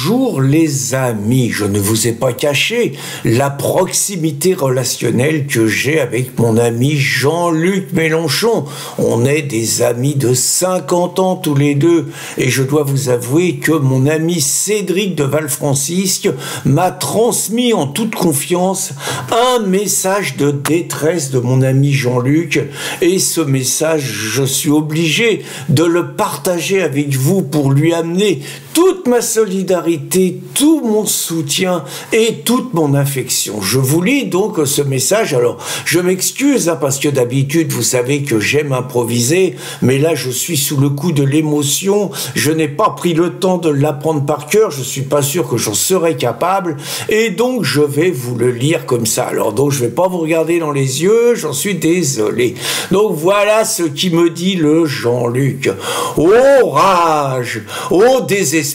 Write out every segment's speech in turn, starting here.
Bonjour les amis, je ne vous ai pas caché la proximité relationnelle que j'ai avec mon ami Jean-Luc Mélenchon. On est des amis de 50 ans tous les deux et je dois vous avouer que mon ami Cédric de Valfrancisque m'a transmis en toute confiance un message de détresse de mon ami Jean-Luc et ce message, je suis obligé de le partager avec vous pour lui amener toute ma solidarité, tout mon soutien et toute mon affection. Je vous lis donc ce message. Alors, je m'excuse parce que d'habitude, vous savez que j'aime improviser, mais là, je suis sous le coup de l'émotion. Je n'ai pas pris le temps de l'apprendre par cœur. Je suis pas sûr que j'en serais capable. Et donc, je vais vous le lire comme ça. Alors, donc, je vais pas vous regarder dans les yeux. J'en suis désolé. Donc, voilà ce qui me dit le Jean-Luc. Oh rage! Oh désespoir!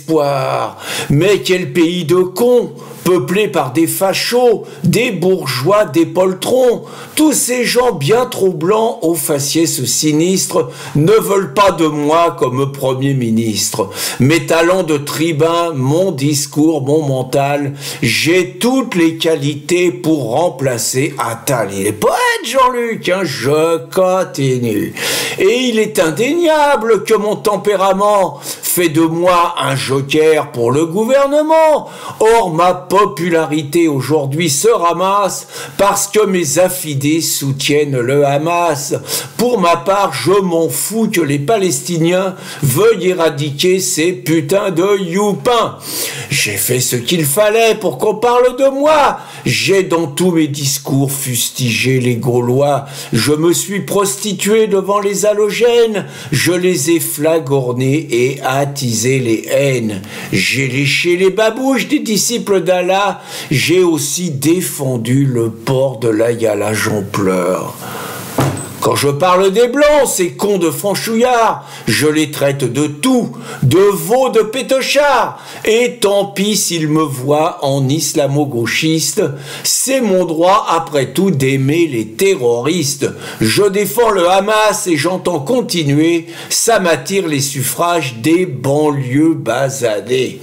Mais quel pays de cons, peuplé par des fachos, des bourgeois, des poltrons. Tous ces gens bien trop blancs aux faciès sinistres ne veulent pas de moi comme Premier ministre. Mes talents de tribun, mon discours, mon mental, j'ai toutes les qualités pour remplacer Attal. Il est poète, Jean-Luc, hein, je continue. Et il est indéniable que mon tempérament fait de moi un joker pour le gouvernement. Or, ma popularité aujourd'hui se ramasse parce que mes affidés soutiennent le Hamas. Pour ma part, je m'en fous que les Palestiniens veuillent éradiquer ces putains de youpins. J'ai fait ce qu'il fallait pour qu'on parle de moi. J'ai dans tous mes discours fustigé les Gaulois. Je me suis prostitué devant les halogènes. Je les ai flagornés et attisé les haines. J'ai léché les babouches des disciples d'Allah. J'ai aussi défendu le port de la Yala, j'en pleure. Quand je parle des Blancs, ces cons de franchouillards, je les traite de tout, de veaux de pétochards. Et tant pis s'ils me voient en islamo-gauchiste, c'est mon droit après tout d'aimer les terroristes. Je défends le Hamas et j'entends continuer, ça m'attire les suffrages des banlieues basanées.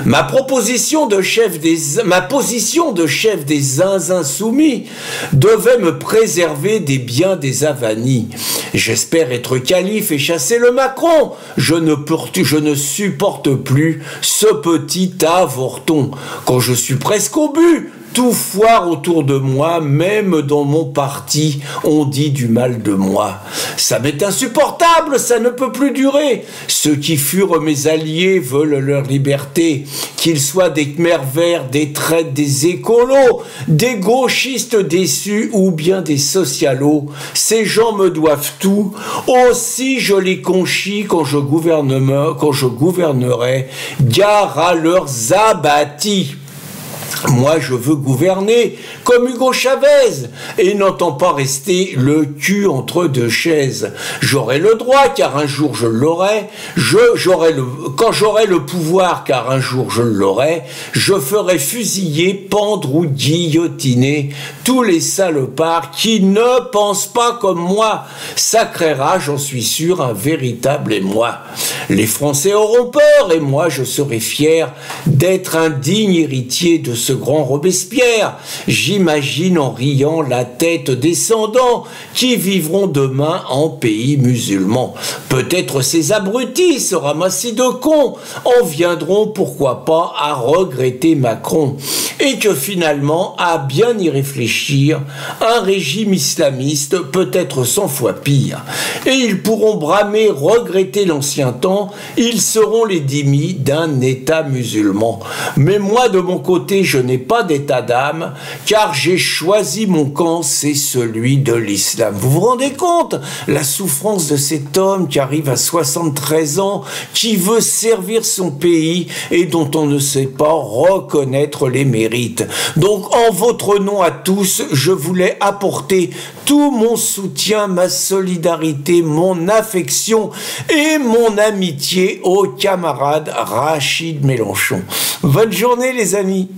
Ma position de chef des zinzins soumis devait me préserver des biens des avanies. J'espère être calife et chasser le Macron. Je ne supporte plus ce petit avorton. Quand je suis presque au but, tout foire autour de moi, même dans mon parti, on dit du mal de moi. Ça m'est insupportable, ça ne peut plus durer. Ceux qui furent mes alliés veulent leur liberté, qu'ils soient des Khmers verts, des traites, des écolos, des gauchistes déçus ou bien des socialos. Ces gens me doivent tout. Aussi je les conchis quand je gouvernerai. Gare à leurs abattis. Moi, je veux gouverner comme Hugo Chavez et n'entends pas rester le cul entre deux chaises. J'aurai le droit, car un jour je l'aurai. Quand j'aurai le pouvoir, car un jour je l'aurai, je ferai fusiller, pendre ou guillotiner tous les salopards qui ne pensent pas comme moi. Ça créera, j'en suis sûr, un véritable émoi. Les Français auront peur et moi je serai fier d'être un digne héritier de ce grand Robespierre. J'imagine en riant la tête descendant qui vivront demain en pays musulman. Peut-être ces abrutis, ce ramassis de cons, en viendront pourquoi pas à regretter Macron. Et que finalement, à bien y réfléchir, un régime islamiste peut être 100 fois pire. Et ils pourront bramer, regretter l'ancien temps, ils seront les dhimmis d'un État musulman. Mais moi, de mon côté, je n'ai pas d'état d'âme, car j'ai choisi mon camp, c'est celui de l'islam. Vous vous rendez compte la souffrance de cet homme qui arrive à 73 ans, qui veut servir son pays et dont on ne sait pas reconnaître les mérites. Donc, en votre nom à tous, je voulais apporter tout mon soutien, ma solidarité, mon affection et mon amitié au camarade Rachid Mélenchon. Bonne journée les amis.